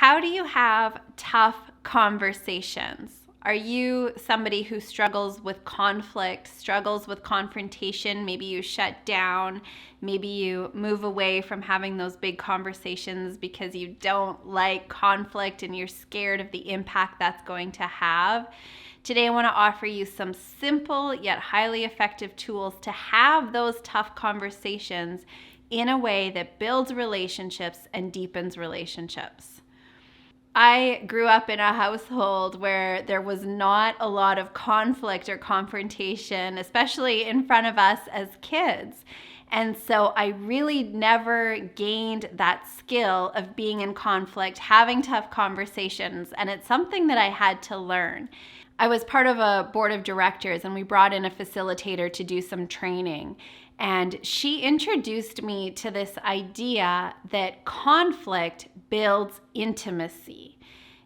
How do you have tough conversations? Are you somebody who struggles with conflict, struggles with confrontation? Maybe you shut down, maybe you move away from having those big conversations because you don't like conflict and you're scared of the impact that's going to have. Today, I want to offer you some simple yet highly effective tools to have those tough conversations in a way that builds relationships and deepens relationships. I grew up in a household where there was not a lot of conflict or confrontation, especially in front of us as kids. And so I really never gained that skill of being in conflict, having tough conversations, and it's something that I had to learn. I was part of a board of directors and we brought in a facilitator to do some training. And she introduced me to this idea that conflict builds intimacy.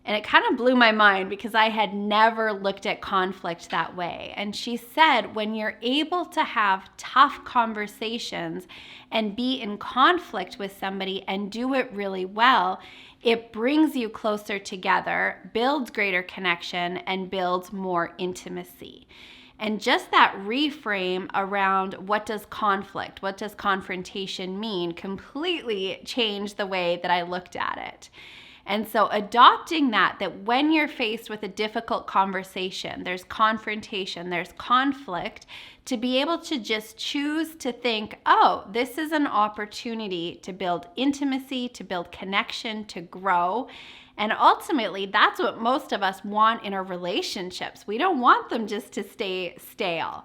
And it kind of blew my mind because I had never looked at conflict that way. And she said, when you're able to have tough conversations and be in conflict with somebody and do it really well, it brings you closer together, builds greater connection, and builds more intimacy. And just that reframe around what does conflict, what does confrontation mean, completely changed the way that I looked at it. And so adopting that when you're faced with a difficult conversation, there's confrontation, there's conflict, to be able to just choose to think, oh, this is an opportunity to build intimacy, to build connection, to grow. And ultimately, that's what most of us want in our relationships. We don't want them just to stay stale.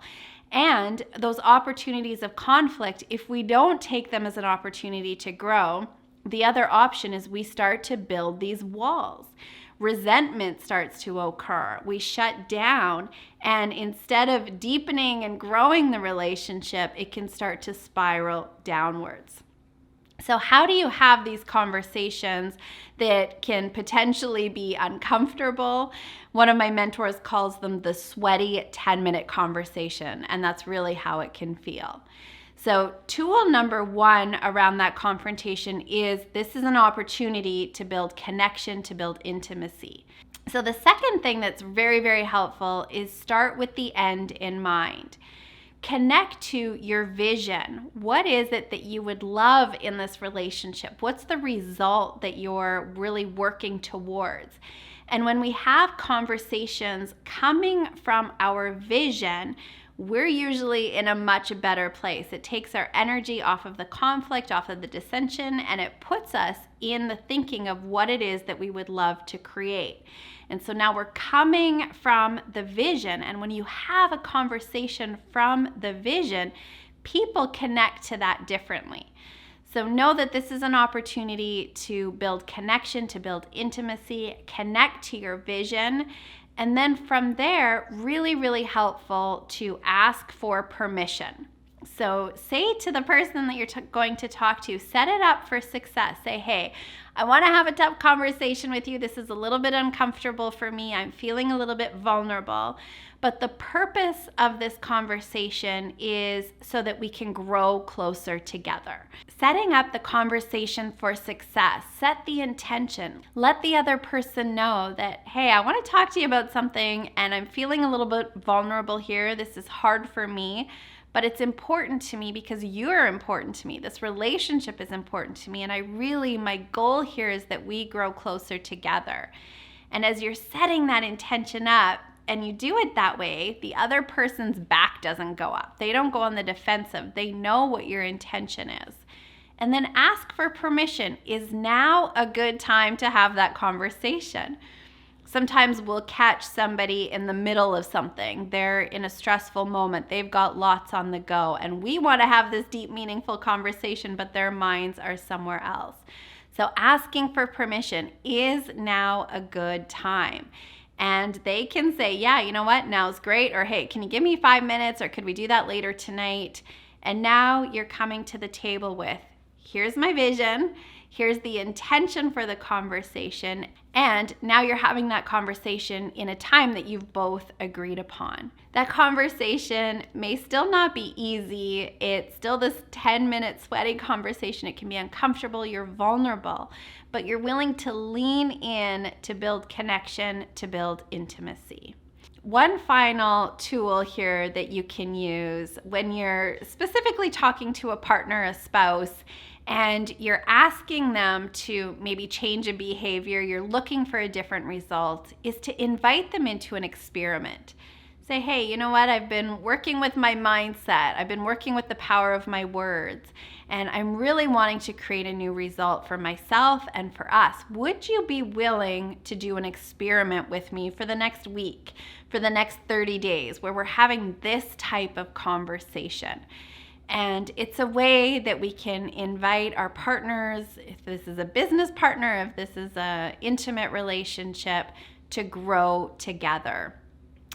And those opportunities of conflict, if we don't take them as an opportunity to grow, the other option is we start to build these walls. Resentment starts to occur. We shut down, and instead of deepening and growing the relationship, it can start to spiral downwards. So how do you have these conversations that can potentially be uncomfortable? One of my mentors calls them the sweaty 10-minute conversation, and that's really how it can feel. So tool number one around that confrontation is this is an opportunity to build connection, to build intimacy. So the second thing that's very, very helpful is start with the end in mind. Connect to your vision. What is it that you would love in this relationship? What's the result that you're really working towards? And when we have conversations coming from our vision, we're usually in a much better place. It takes our energy off of the conflict, off of the dissension, and it puts us in the thinking of what it is that we would love to create. And so now we're coming from the vision, and when you have a conversation from the vision, people connect to that differently. So know that this is an opportunity to build connection, to build intimacy, connect to your vision. And then from there, really, really helpful to ask for permission. So say to the person that you're going to talk to, set it up for success. Say, hey, I want to have a tough conversation with you. This is a little bit uncomfortable for me. I'm feeling a little bit vulnerable. But the purpose of this conversation is so that we can grow closer together. Setting up the conversation for success, set the intention. Let the other person know that, hey, I want to talk to you about something and I'm feeling a little bit vulnerable here. This is hard for me, but it's important to me because you're important to me. This relationship is important to me. And my goal here is that we grow closer together. And as you're setting that intention up, and you do it that way, the other person's back doesn't go up. They don't go on the defensive. They know what your intention is. And then ask for permission. Is now a good time to have that conversation? Sometimes we'll catch somebody in the middle of something. They're in a stressful moment. They've got lots on the go. And we want to have this deep, meaningful conversation, but their minds are somewhere else. So asking for permission, is now a good time? And they can say, yeah, you know what, now's great. Or, hey, can you give me 5 minutes? Or could we do that later tonight? And now you're coming to the table with, here's my vision. Here's the intention for the conversation. And now you're having that conversation in a time that you've both agreed upon. That conversation may still not be easy. It's still this 10-minute sweaty conversation. It can be uncomfortable. You're vulnerable, but you're willing to lean in to build connection, to build intimacy. One final tool here that you can use when you're specifically talking to a partner, a spouse, and you're asking them to maybe change a behavior, you're looking for a different result, is to invite them into an experiment. Say, hey, you know what? I've been working with my mindset. I've been working with the power of my words, and I'm really wanting to create a new result for myself and for us. Would you be willing to do an experiment with me for the next week, for the next 30 days, where we're having this type of conversation? And it's a way that we can invite our partners, if this is a business partner, if this is an intimate relationship, to grow together.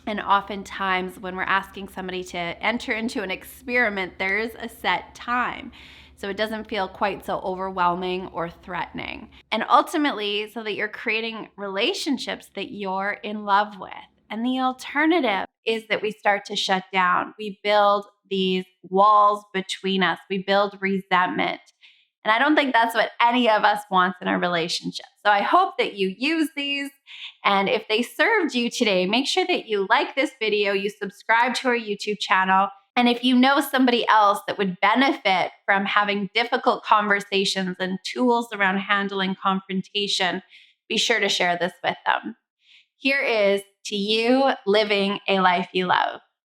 And oftentimes when we're asking somebody to enter into an experiment, there's a set time. So it doesn't feel quite so overwhelming or threatening. And ultimately, so that you're creating relationships that you're in love with. And the alternative is that we start to shut down. We build these walls between us. We build resentment. And I don't think that's what any of us wants in a relationship. So I hope that you use these. And if they served you today, make sure that you like this video, you subscribe to our YouTube channel. And if you know somebody else that would benefit from having difficult conversations and tools around handling confrontation, be sure to share this with them. Here is to you living a life you love.